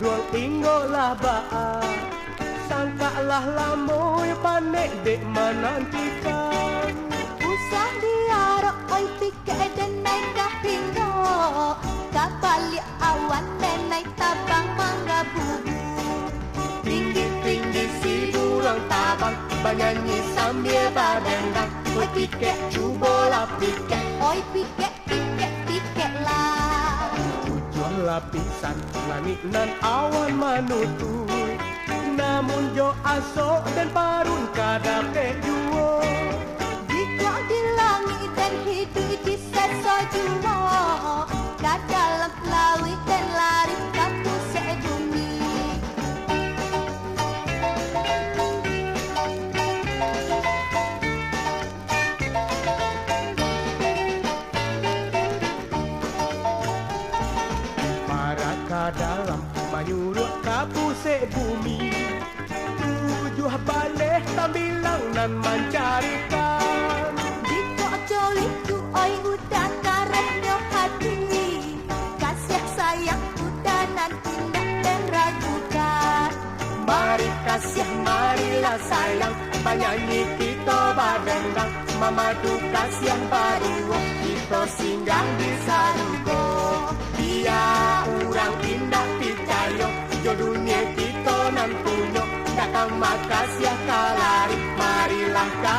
Buruang inggolah baa, sangkalah lamoy panek dek menantikan. Usah diarok oi pikek dan naik kahinggo, kapal awan dan naik tabang mangga bubu. Tinggi-tinggi si burung tabang, bernyanyi sambil berdendang. Oi pikek cubalah pikek, Oi pikek, pikek, pikek lah. tujuan lapisan langit nan awan menutup, namun jo asok dan parun kadapek juo. Jika di langit dan hidup di sesa jua, kat dalam laut dan lari kapu sebumi. Dalam menyuruh kapusek bumi, tujuh balik tambilang nan mencarikan. Jika coliku oi udah karetnya hati, kasih sayang udah nanti tidak diragukan. Mari kasih, marilah sayang, menyanyi kita berdendang, memadu kasih baru, kita singgah di sarugo. Dia orang indah percaya, jo dunia kita nan punya, takkan makasih kalari, marilah ka